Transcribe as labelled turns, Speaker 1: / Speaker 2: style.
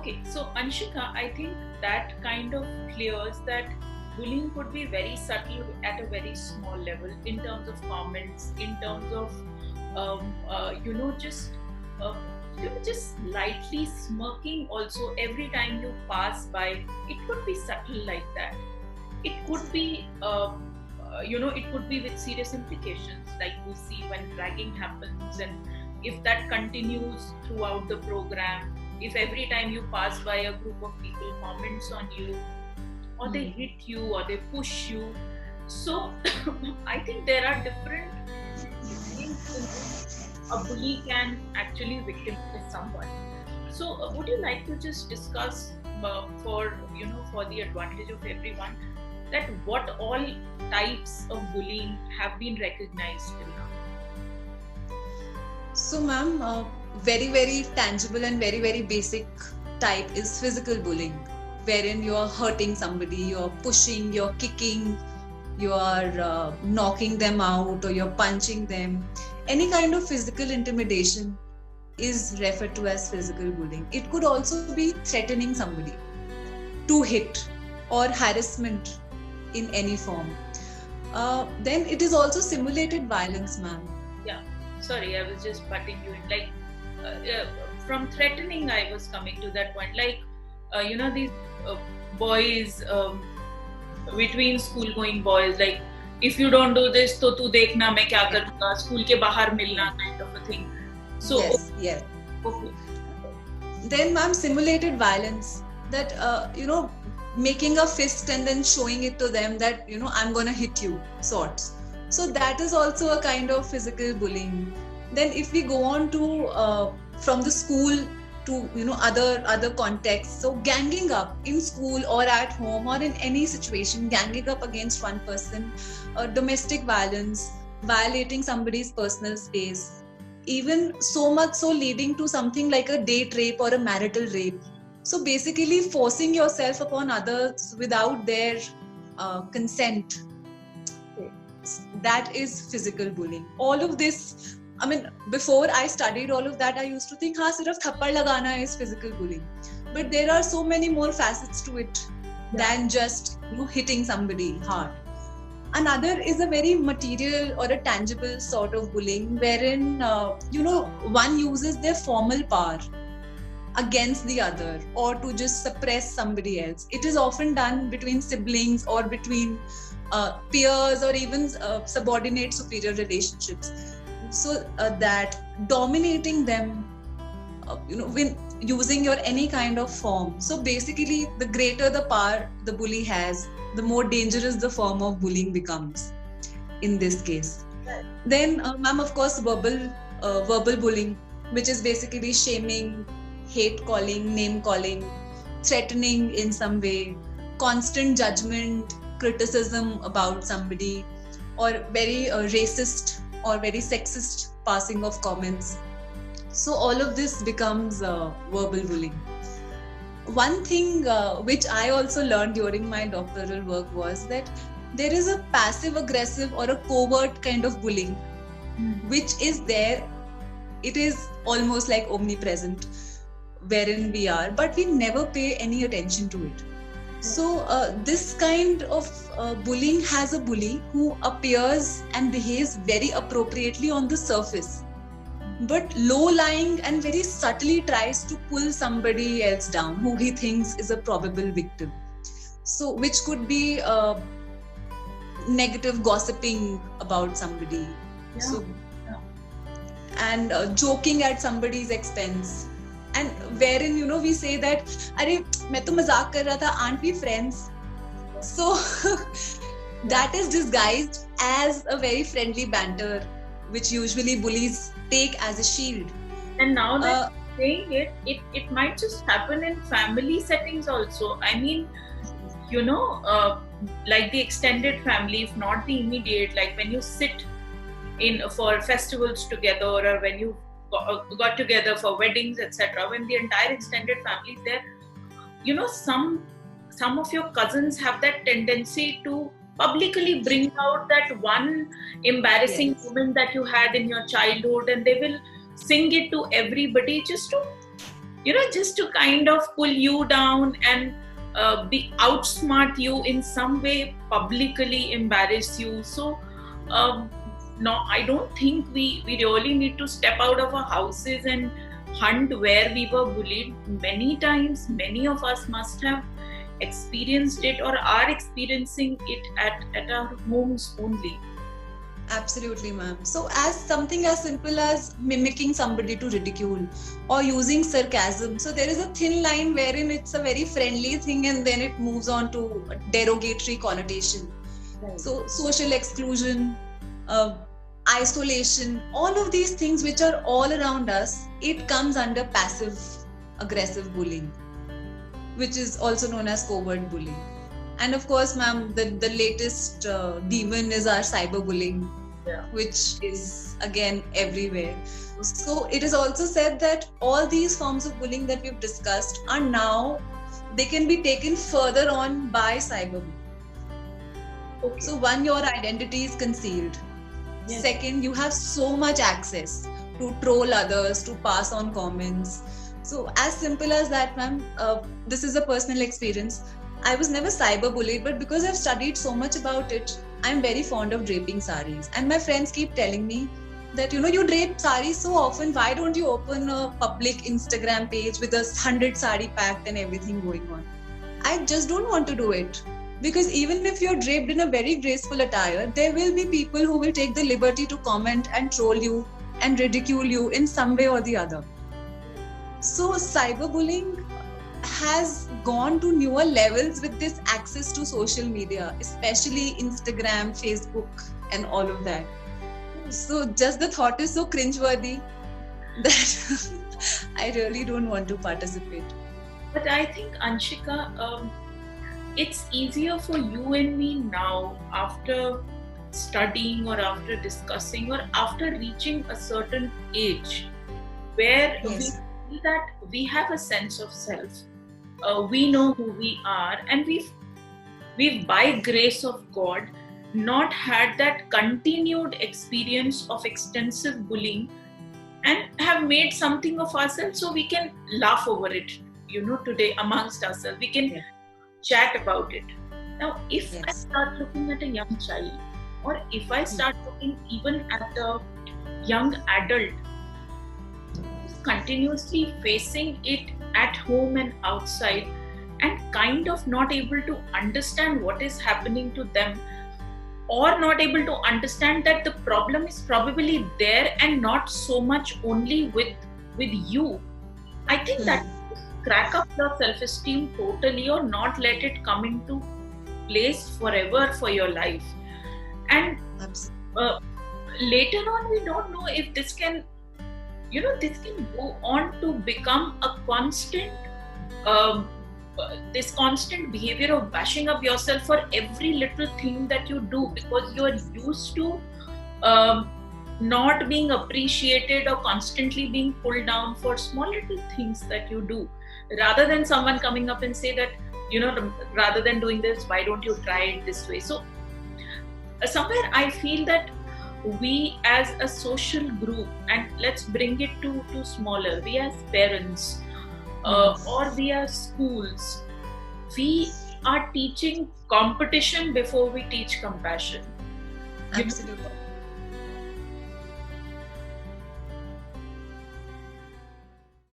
Speaker 1: Okay, so Anshika, I think that kind of clears that bullying could be very subtle at a very small level in terms of comments, in terms of just uh, just lightly smirking. Also, every time you pass by, it could be subtle like that. It could be it could be with serious implications, like we see when ragging happens, and if that continues throughout the program, if every time you pass by a group of people comments on you, or they hit you, or they push you. So I think there are different ways in which a bully can actually victimize someone. So would you like to just discuss for the advantage of everyone, that what all types of bullying have been recognized till now?
Speaker 2: So, ma'am, very, very tangible and very, very basic type is physical bullying, wherein you are hurting somebody, you're pushing, you're kicking, you are knocking them out, or you're punching them. Any kind of physical intimidation is referred to as physical bullying. It could also be threatening somebody to hit, or harassment in any form. Then it is also simulated violence, ma'am.
Speaker 1: Yeah, sorry, I was just butting you in. Like, from threatening, I was coming to that point. Like, these boys, between school going boys, like, if you don't do this, तो तू देखना मैं क्या करूँगा, school के बाहर मिलना, kind of a thing. So
Speaker 2: yes.
Speaker 1: Okay.
Speaker 2: Then, ma'am, simulated violence, that making a fist and then showing it to them that I'm gonna hit you, sorts. So that is also a kind of physical bullying. Then if we go on to from the school to other contexts, so ganging up in school or at home or in any situation, ganging up against one person, domestic violence, violating somebody's personal space, even so much so leading to something like a date rape or a marital rape. So basically forcing yourself upon others without their consent, that is physical bullying. All of this, I mean, before I studied all of that, I used to think, sirf thappad lagana is physical bullying. But there are so many more facets to it than just hitting somebody hard. Another is a very material or a tangible sort of bullying, wherein one uses their formal power against the other, or to just suppress somebody else. It is often done between siblings or between peers, or even subordinate superior relationships. So that dominating them, when using your any kind of form. So basically, the greater the power the bully has, the more dangerous the form of bullying becomes in this case. Then, ma'am, of course, verbal bullying, which is basically shaming, hate calling, name calling, threatening in some way, constant judgment, criticism about somebody, or very racist or very sexist passing of comments. So all of this becomes verbal bullying. One thing which I also learned during my doctoral work was that there is a passive aggressive or a covert kind of bullying, which is there. It is almost like omnipresent wherein we are, but we never pay any attention to it. So this kind of bullying has a bully who appears and behaves very appropriately on the surface, but low-lying and very subtly tries to pull somebody else down who he thinks is a probable victim. So which could be negative gossiping about somebody.
Speaker 1: Yeah.
Speaker 2: So and joking at somebody's expense. And wherein we say that, "Arey, main to mazak kar raha tha, aren't we friends?" So that is disguised as a very friendly banter, which usually bullies take as a shield.
Speaker 1: And now that saying it might just happen in family settings also. I mean, like the extended family, if not the immediate, like when you sit in for festivals together, or when you got together for weddings, etc., when the entire extended family is there, some of your cousins have that tendency to publicly bring out that one embarrassing moment that you had in your childhood, and they will sing it to everybody just to just to kind of pull you down and be outsmart you in some way, publicly embarrass you. So no, I don't think we really need to step out of our houses and hunt where we were bullied. Many times, many of us must have experienced it or are experiencing it at our homes only.
Speaker 2: Absolutely, ma'am. So, as something as simple as mimicking somebody to ridicule or using sarcasm, so there is a thin line wherein it's a very friendly thing and then it moves on to a derogatory connotation.
Speaker 1: Right.
Speaker 2: So, social exclusion, isolation, all of these things which are all around us, it comes under passive aggressive bullying, which is also known as covert bullying. And of course, ma'am, the latest demon is our cyberbullying, which is again everywhere. So it is also said that all these forms of bullying that we've discussed are now, they can be taken further on by cyberbullying.
Speaker 1: Okay.
Speaker 2: So one, your identity is concealed.
Speaker 1: Yes.
Speaker 2: Second, you have so much access to troll others, to pass on comments. So as simple as that, ma'am, this is a personal experience. I was never cyberbullied, but because I've studied so much about it, I'm very fond of draping saris. And my friends keep telling me that, you drape saris so often, why don't you open a public Instagram page with 100 sari packed and everything going on? I just don't want to do it. Because even if you're draped in a very graceful attire, there will be people who will take the liberty to comment and troll you and ridicule you in some way or the other. So cyberbullying has gone to newer levels with this access to social media, especially Instagram, Facebook, and all of that. So just the thought is so cringeworthy that I really don't want to participate.
Speaker 1: But I think, Anshika, it's easier for you and me now, after studying or after discussing or after reaching a certain age, where
Speaker 2: Yes.
Speaker 1: we feel that we have a sense of self. We know who we are, and we've by grace of God not had that continued experience of extensive bullying and have made something of ourselves, so we can laugh over it, today amongst ourselves. We can chat about it. Now, if I start looking at a young child, or if I start looking even at a young adult who's continuously facing it at home and outside, and kind of not able to understand what is happening to them, or not able to understand that the problem is probably there and not so much only with you, I think that crack up your self-esteem totally, or not let it come into place forever for your life. And later on, we don't know if this can go on to become a constant this constant behavior of bashing up yourself for every little thing that you do, because you are used to not being appreciated or constantly being pulled down for small little things that you do, rather than someone coming up and say that, rather than doing this, why don't you try it this way? So somewhere I feel that we as a social group, and let's bring it to smaller, we as parents, or we as schools, we are teaching competition before we teach compassion.
Speaker 2: Absolutely.